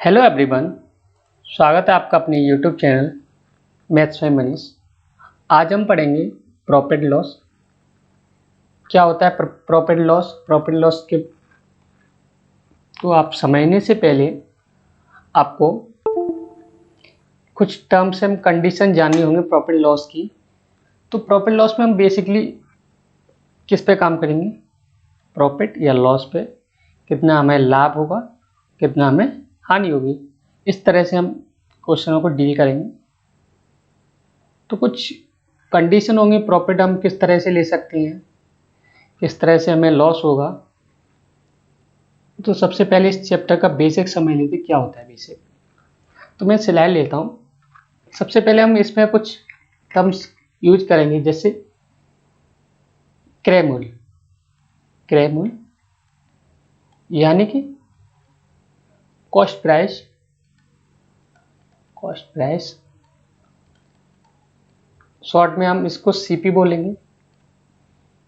Hello everyone, स्वागत है आपका अपने यूट्यूब चैनल मैथ्स में मनीष। आज हम पढ़ेंगे प्रॉफिट लॉस। क्या होता है प्रॉफिट लॉस? प्रॉफिट लॉस के तो आप समझने से पहले आपको कुछ टर्म्स एंड कंडीशन जाननी होंगे प्रॉफिट लॉस की। तो प्रॉफिट लॉस में हम बेसिकली किस पे काम करेंगे? प्रॉफिट या लॉस पे, कितना हमें लाभ होगा, कितना हमें हानि होगी। इस तरह से हम क्वेश्चनों को डील करेंगे। तो कुछ कंडीशन होंगे, प्रॉफिट हम किस तरह से ले सकते हैं, किस तरह से हमें लॉस होगा। तो सबसे पहले इस चैप्टर का बेसिक समझ लेते क्या होता है बेसिक। तो मैं स्लाइड लेता हूँ। सबसे पहले हम इसमें कुछ टर्म्स यूज करेंगे, जैसे क्रय मूल्य। क्रय मूल्य यानी कि cost price. Cost price short में हम इसको सीपी बोलेंगे।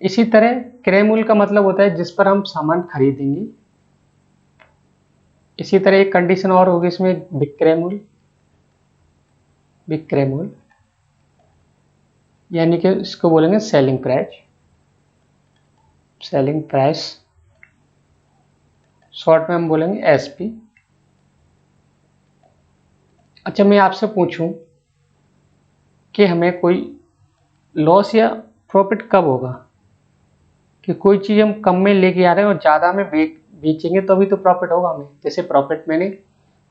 इसी तरह क्रय मूल्य का मतलब होता है जिस पर हम सामान खरीदेंगे। इसी तरह एक कंडीशन और होगी इसमें, विक्रय मूल्य। विक्रय मूल्य यानी कि इसको बोलेंगे selling price. Selling price short में हम बोलेंगे एसपी। अच्छा, मैं आपसे पूछूं कि हमें कोई लॉस या प्रॉफिट कब होगा? कि कोई चीज़ हम कम में लेके आ रहे हैं और ज़्यादा में बेचेंगे तो अभी तो प्रॉफिट होगा हमें। जैसे प्रॉफिट, मैंने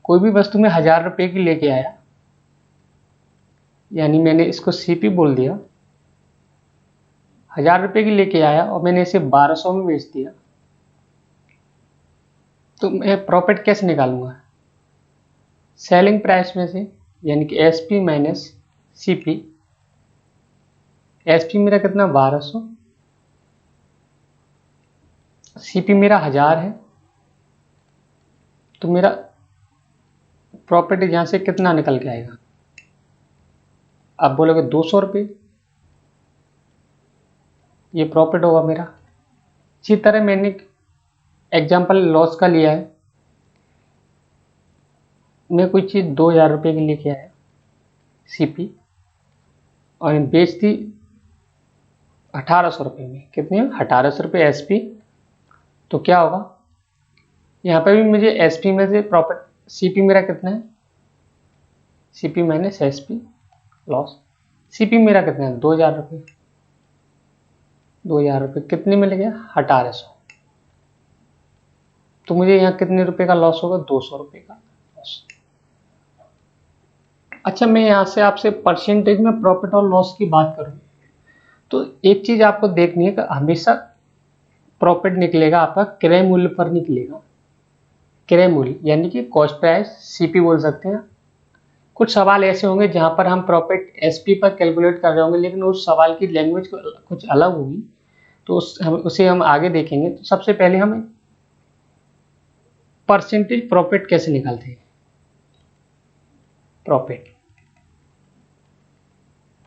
कोई भी वस्तु में 1000 रुपये की लेके आया, यानी मैंने इसको सीपी बोल दिया। 1000 रुपये की लेके आया और मैंने इसे 1200 में बेच दिया, तो मैं प्रॉफिट कैसे निकालूंगा? सेलिंग प्राइस में से, यानी कि एसपी माइनस सीपी। एसपी मेरा कितना? 1200। सीपी मेरा 1000 है, तो मेरा प्रॉफिट यहाँ से कितना निकल के आएगा? आप बोलोगे 200 रुपये, ये प्रॉफिट होगा मेरा। इसी तरह मैंने एग्जाम्पल लॉस का लिया है। मैं कोई चीज़ 2000 रुपये की लेके आया सीपी और बेच दी 1800 रुपये में। कितने? 1800 रुपये एसपी। तो क्या होगा यहाँ पे भी मुझे एसपी में से प्रॉफिट, सीपी मेरा कितना है? CP minus SP loss. CP मेरा कितना है? 2000 रुपये। 2000 रुपये कितने में गया? 1800। तो मुझे यहाँ कितने रुपए का लॉस होगा? 200 रुपये का लॉस। अच्छा, मैं यहाँ से आपसे परसेंटेज में प्रॉफिट और लॉस की बात करूँ तो एक चीज आपको देखनी है कि हमेशा प्रॉफिट निकलेगा आपका क्रय मूल्य पर निकलेगा। क्रय मूल्य यानी कि कॉस्ट प्राइस, सीपी बोल सकते हैं। कुछ सवाल ऐसे होंगे जहां पर हम प्रॉफिट एसपी पर कैलकुलेट कर रहे होंगे, लेकिन उस सवाल की लैंग्वेज कुछ अलग होगी, तो उसे हम आगे देखेंगे। तो सबसे पहले हम परसेंटेज प्रॉफिट कैसे निकालते हैं। प्रॉफिट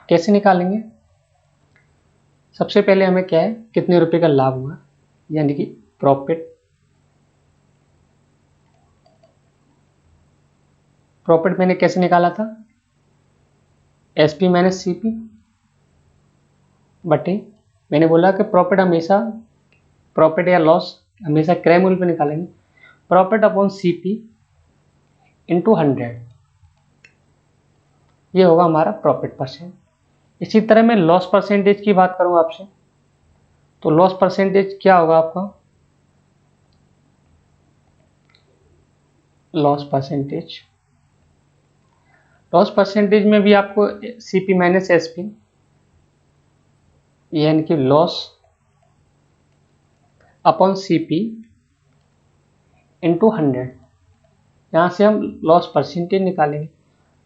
कैसे निकालेंगे? सबसे पहले हमें क्या है, कितने रुपए का लाभ हुआ, यानी कि प्रॉफिट। प्रॉफिट मैंने कैसे निकाला था? एसपी माइनस सीपी बटे, मैंने बोला कि प्रॉफिट हमेशा, प्रॉफिट या लॉस हमेशा क्रय मूल्य पे निकालेंगे। प्रॉफिट अपॉन सीपी इंटू 100, ये होगा हमारा प्रॉफिट परसेंट। इसी तरह मैं लॉस परसेंटेज की बात करूं आपसे, तो लॉस परसेंटेज क्या होगा आपका? लॉस परसेंटेज, लॉस परसेंटेज में भी आपको सीपी माइनस एसपी, यानी कि लॉस अपॉन सीपी इंटू 100, यहाँ से हम लॉस परसेंटेज निकालेंगे।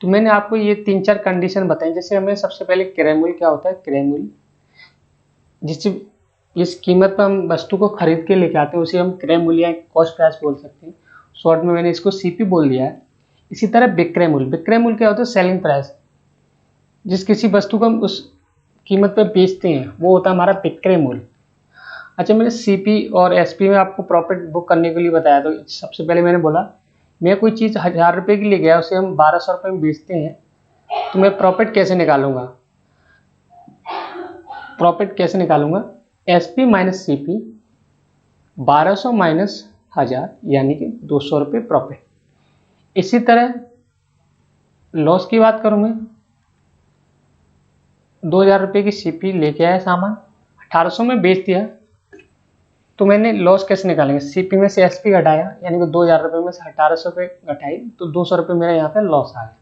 तो मैंने आपको ये 3-4 कंडीशन बताई। जैसे हमें सबसे पहले क्रय मूल्य क्या होता है? क्रय मूल्य जिस कीमत पर हम वस्तु को खरीद के लेके आते हैं उसे हम क्रय मूल्य या कॉस्ट प्राइस बोल सकते हैं। शॉर्ट में मैंने इसको सीपी बोल दिया है। इसी तरह विक्रय मूल्य, विक्रय मूल्य क्या होता है? Selling price. जिस किसी वस्तु को हम उस कीमत पर बेचते हैं वो होता है हमारा विक्रय मूल्य। अच्छा, मैंने सीपी और एसपी में आपको प्रॉफिट बुक करने के लिए बताया। तो सबसे पहले मैंने बोला मैं कोई चीज़ 1000 रुपये की ले गया, उसे हम 1200 रुपये में बेचते हैं, तो मैं प्रॉफिट कैसे निकालूंगा? प्रॉफिट कैसे निकालूंगा? SP माइनस CP, 1200 माइनस 1000 यानी कि 200 रुपये प्रॉफिट। इसी तरह लॉस की बात करूँ मैं, 2000 रुपये की CP लेके आया सामान, 1800 में बेच दिया, तो मैंने लॉस कैसे निकालेंगे? CP में से SP घटाया, यानी कि 2000 रुपये में से 1800 रुपये घटाई, तो 200 रुपये मेरा यहाँ पे लॉस आ गया।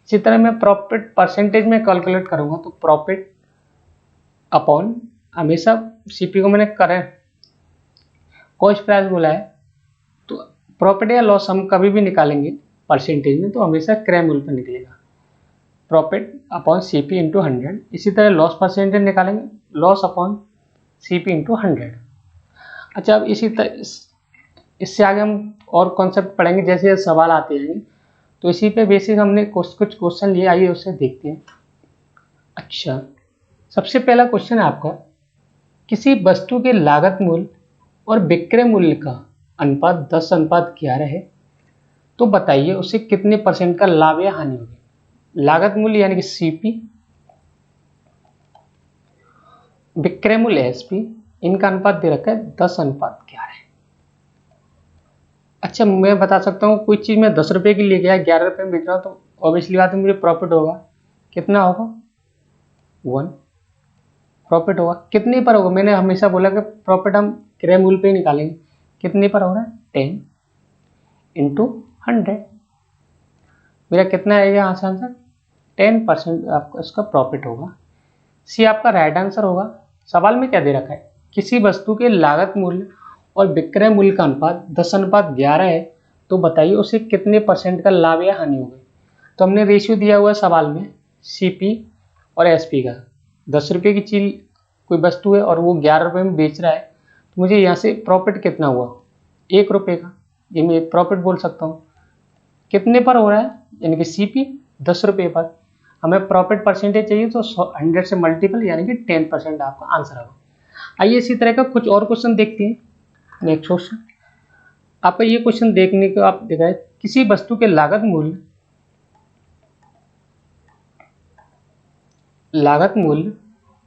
इसी तरह मैं प्रॉफिट परसेंटेज में कैलकुलेट करूँगा, तो प्रॉफिट अपॉन, हमेशा CP को मैंने करें कॉस्ट प्राइस बोला है, तो प्रॉफिट या लॉस हम कभी भी निकालेंगे परसेंटेज में, तो हमेशा क्रय मूल्य पर निकलेगा, प्रॉफिट अपॉन CP इंटू 100। इसी तरह लॉस परसेंटेज निकालेंगे, लॉस अपॉन CP इंटू 100। अच्छा, अब इसी तरह इससे आगे हम और कॉन्सेप्ट पढ़ेंगे, जैसे सवाल आते हैं, तो इसी पे बेसिस हमने कुछ क्वेश्चन लिए, आइए उससे देखते हैं। अच्छा, सबसे पहला क्वेश्चन है आपका, किसी वस्तु के लागत मूल्य और विक्रय मूल्य का अनुपात 10:11 है, तो बताइए उसे कितने % का लाभ या हानि होगी? लागत मूल्य यानी कि CP, विक्रय मूल्य SP, इनका अनुपात दे रखा है 10:11। अच्छा, मैं बता सकता हूँ कोई चीज़ मैं 10 रुपये की ले गया, 11 रुपये में बेच रहा हूँ, तो ऑब्वियसली बात है मुझे प्रॉफिट होगा। कितना होगा? 1 प्रॉफिट होगा। कितने पर होगा? मैंने हमेशा बोला कि प्रॉफिट हम क्रय मूल्य पे ही निकालेंगे। कितने पर हो रहा है? 10 इंटू 100। मेरा कितना आएगा यहाँ से आंसर? 10% आपका इसका प्रॉफिट होगा। सी आपका राइट आंसर होगा। सवाल में क्या दे रखा है? किसी वस्तु के लागत मूल्य और विक्रय मूल्य का अनुपात 10:11 है, तो बताइए उसे कितने % का लाभ या हानि होगी। तो हमने रेशियो दिया हुआ है सवाल में CP और SP का। 10 रुपये की चीज कोई वस्तु है और वो 11 रुपये में बेच रहा है, तो मुझे यहाँ से प्रॉफिट कितना हुआ? 1 रुपये का, ये मैं प्रॉफिट बोल सकता हूँ। कितने पर हो रहा है? यानी कि CP 10 रुपये पर। हमें प्रॉफिट परसेंटेज चाहिए, तो 100 से मल्टीपल यानी कि 10% आपका आंसर होगा। आइए इसी तरह का कुछ और क्वेश्चन देखते हैं। नेक्स्ट क्वेश्चन आपका, ये क्वेश्चन देखने को आप देखा है, किसी वस्तु के लागत मूल्य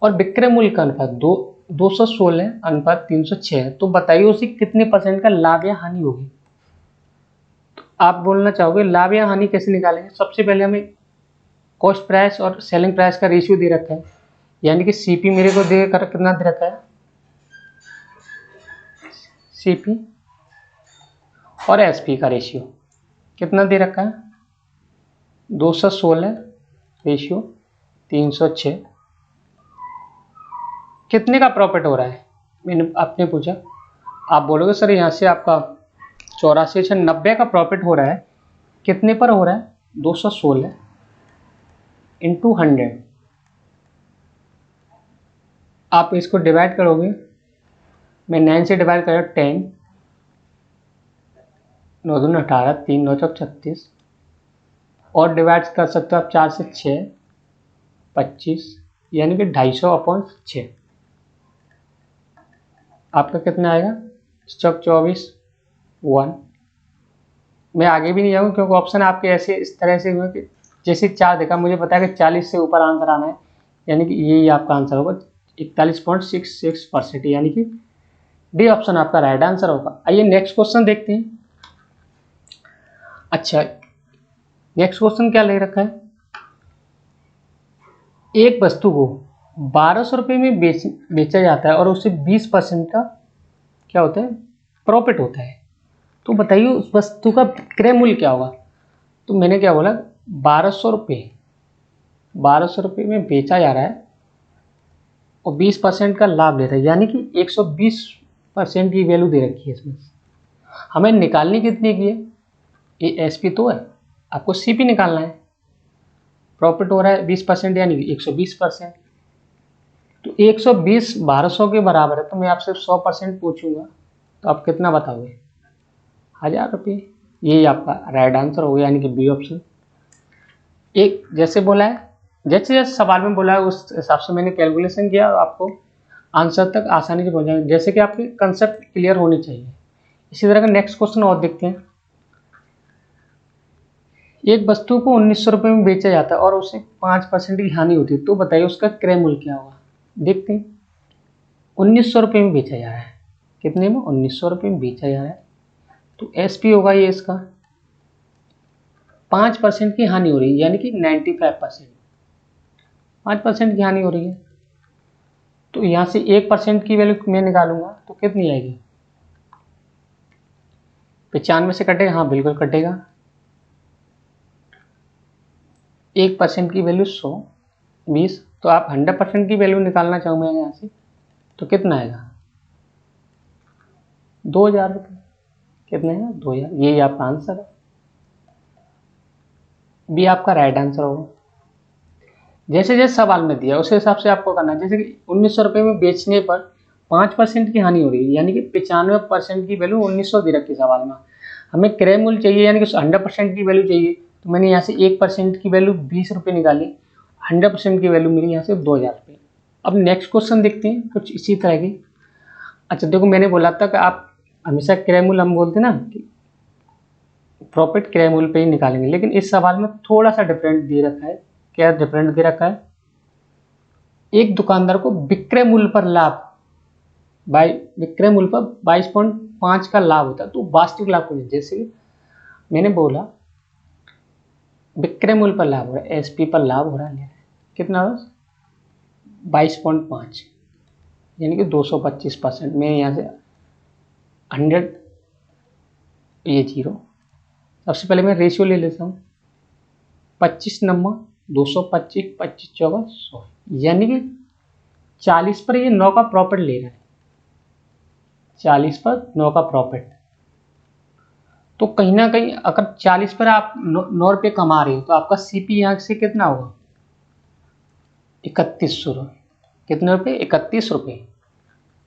और विक्रय मूल्य का अनुपात 216:306 है, तो बताइए उसे कितने % का लाभ या हानि होगी। तो आप बोलना चाहोगे लाभ या हानि कैसे निकालेंगे? सबसे पहले हमें कॉस्ट प्राइस और सेलिंग प्राइस का रेशियो दे रखा है, यानी कि CP मेरे को दे कर कितना दे रखा है? CP और SP का रेशियो कितना दे रखा है? 216 रेशियो 306। कितने का प्रॉफिट हो रहा है? मैंने आपने पूछा, आप बोलोगे सर यहाँ से आपका 84 से 90 का प्रॉफिट हो रहा है। कितने पर हो रहा है? 216 इंटू 100। आप इसको डिवाइड करोगे, मैं 9 से डिवाइड कर 10, 9 दूनी 18, 3 9 चौक 36, और डिवाइड कर सकते हो आप 4 से 6 25, यानी कि 250/6। आपका कितना आएगा? चौक 24 1। मैं आगे भी नहीं जाऊँगा क्योंकि ऑप्शन आपके ऐसे इस तरह से हुए कि जैसे 4 देखा, मुझे पता है कि 40 से ऊपर आंसर आना है, यानी कि यही आपका आंसर होगा 41.66%, यानी कि डी ऑप्शन आपका राइट आंसर होगा। आइए नेक्स्ट क्वेश्चन देखते हैं। अच्छा, नेक्स्ट क्वेश्चन क्या ले रखा है? एक वस्तु को 1200 रुपये में बेचा जाता है और उसे 20% का क्या होता है? प्रॉफिट होता है, तो बताइए उस वस्तु का क्रय मूल्य क्या होगा? तो मैंने क्या बोला? 1200 रुपये में बेचा जा रहा है और 20% का लाभ ले रहा है, यानी कि 120% की वैल्यू दे रखी है इसमें। हमें निकालनी कितनी की है? ये SP तो है, आपको CP निकालना है। प्रॉफिट हो रहा है 20%, यानी कि 120%। तो 120 1200 के बराबर है, तो मैं आपसे 100% पूछूंगा, तो आप कितना बताओगे? 1000 रुपये। यही आपका राइट आंसर हो गया, यानी कि बी ऑप्शन। एक जैसे बोला है, जैसे जैसे सवाल में बोला है उस हिसाब से मैंने कैलकुलेशन किया और आपको आंसर तक आसानी से पहुंचाएंगे, जैसे कि आपके कंसेप्ट क्लियर होनी चाहिए। इसी तरह का नेक्स्ट क्वेश्चन और देखते हैं। एक वस्तु को 1900 रुपये में बेचा जाता है और उसे 5% की हानि होती है, तो बताइए उसका क्रय मूल्य क्या होगा। देखते हैं, 1900 रुपये में बेचा जा रहा है, कितने में, 1900 रुपये में बेचा जा रहा है, तो एसपी होगा ये इसका, 5% की हानि हो रही है यानी कि 95%, 5% की हानि हो रही है, तो यहाँ से 1% की वैल्यू मैं निकालूंगा तो कितनी आएगी, 95 से कटेगा, हाँ बिल्कुल कटेगा, 1% की वैल्यू 100, 20, तो आप 100% की वैल्यू निकालना चाहूँ मैं यहाँ से, तो कितना आएगा, 2000 रुपये, कितना है 2000, यही आपका आंसर है, बी आपका राइट आंसर होगा। जैसे जैसे सवाल में दिया उस हिसाब से आपको करना है, जैसे कि 1900 रुपये में बेचने पर 5% की हानि हो रही है यानी कि 95% की वैल्यू 1900 दे रखी सवाल में, हमें क्रय मूल्य चाहिए यानी कि 100% की वैल्यू चाहिए, तो मैंने यहाँ से 1% की वैल्यू 20 रुपये निकाली, 100% की वैल्यू मिली यहाँ से 2000 रुपये। अब नेक्स्ट क्वेश्चन देखते हैं कुछ इसी तरह की। अच्छा देखो, मैंने बोला था कि आप हमेशा क्रय मूल्य, हम बोलते ना कि प्रॉफिट क्रय मूल्य पे ही निकालेंगे, लेकिन इस सवाल में थोड़ा सा डिफरेंट दे रखा है। क्या डिफरेंट दे रखा है, एक दुकानदार को विक्रय मूल्य पर लाभ, विक्रय मूल्य पर 22.5 का लाभ होता है, तो वास्तविक लाभ को, जैसे मैंने बोला विक्रय मूल्य पर लाभ हो रहा है, एसपी पर लाभ हो रहा है, कितना 22.5 यानी कि 225%, मैं यहाँ से 100, ये 0, सबसे पहले मैं रेशियो ले लेता हूँ, 25 नंबर 225, 25 चौका 100, यानी कि 40 पर ये 9 का प्रॉफिट ले रहा है, 40 पर 9 का प्रॉफिट, तो कहीं ना कहीं अगर 40 पर आप 9 रुपये कमा रहे हो तो आपका सीपी यहाँ से कितना होगा, 3100 रुपये, कितने रुपये, 31 रुपये,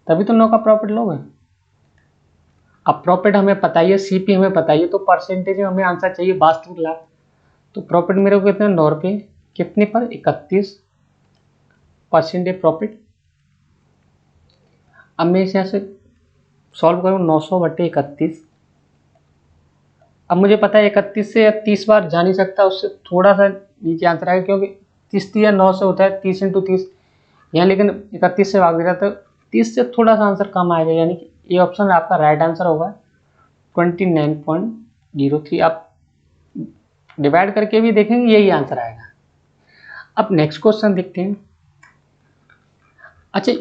तभी तो 9 का प्रॉफिट लोगे। अब प्रॉफिट हमें पता ही है, सीपी हमें पता ही है, तो परसेंटेज में हमें आंसर चाहिए वास्तविक लाभ, तो प्रॉफिट मेरे को कितना, 9 रुपये, कितने पर, 31% प्रॉफिट। अब मैं इसे यहाँ से सॉल्व करूँ, 900/31, अब मुझे पता है 31 से 30 बार जा नहीं सकता, उससे थोड़ा सा नीचे आंसर आएगा, क्योंकि 30 या 9 से होता है 30 × 30 यहाँ, लेकिन 31 से भाग दे रहा तो 30 से थोड़ा सा आंसर कम आएगा, यानी कि ये ऑप्शन आपका राइट आंसर होगा 29.03। आप डिवाइड करके भी देखेंगे यही आंसर आएगा। अब नेक्स्ट क्वेश्चन देखते हैं। अच्छा,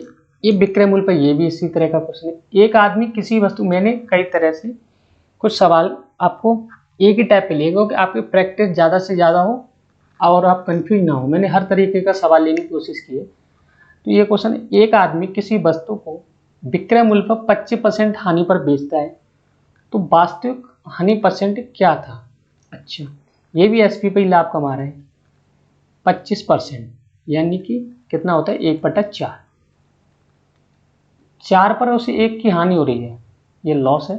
ये विक्रय मूल्य पर ये भी इसी तरह का क्वेश्चन है। एक आदमी किसी वस्तु, मैंने कई तरह से कुछ सवाल आपको एक ही टाइप पे लिए, क्योंकि आपकी प्रैक्टिस ज़्यादा से ज़्यादा हो और आप कंफ्यूज ना हो, मैंने हर तरीके का सवाल लेने की कोशिश की है। तो ये क्वेश्चन, एक आदमी किसी वस्तु को विक्रय मूल्य पर 25% हानि पर बेचता है, तो वास्तविक हानि परसेंट क्या था। अच्छा, ये भी एसपी पे ही लाभ कमा रहे हैं, 25%, यानी कि कितना होता है, 1/4, 4 पर उसे 1 की हानि हो रही है, ये लॉस है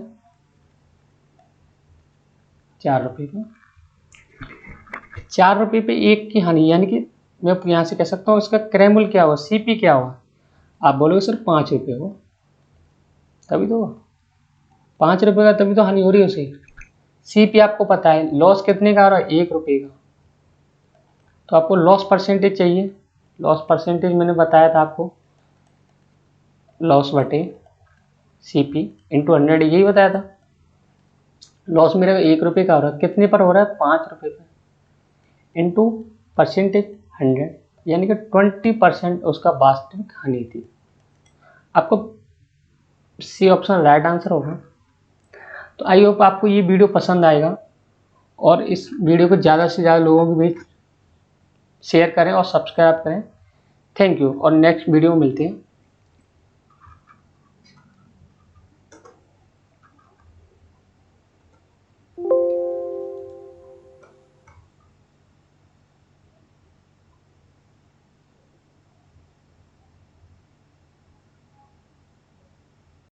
4 रुपये पे, 4 रुपये पे 1 की हानि, यानी कि मैं यहाँ से कह सकता हूँ इसका क्रय मूल्य क्या हुआ, सीपी क्या हुआ। आप बोलोगे सर 5 रुपये हो, तभी तो 5 रुपये का, तभी तो हानि हो रही है उसे। सीपी आपको पता है लॉस कितने का हो रहा है, 1 रुपये का, तो आपको लॉस परसेंटेज चाहिए। लॉस परसेंटेज मैंने बताया था आपको, लॉस बटे सीपी इंटू 100, यही बताया था। लॉस मेरा 1 रुपये का हो रहा है, कितने पर हो रहा है, 5 रुपये पर, इंटू परसेंटेज 100, यानी कि 20% उसका वास्तविक हानि थी। आपको सी ऑप्शन राइट आंसर होगा। तो आई होप आपको ये वीडियो पसंद आएगा, और इस वीडियो को ज़्यादा से ज़्यादा लोगों के बीच शेयर करें और सब्सक्राइब करें। थैंक यू, और नेक्स्ट वीडियो में मिलते हैं।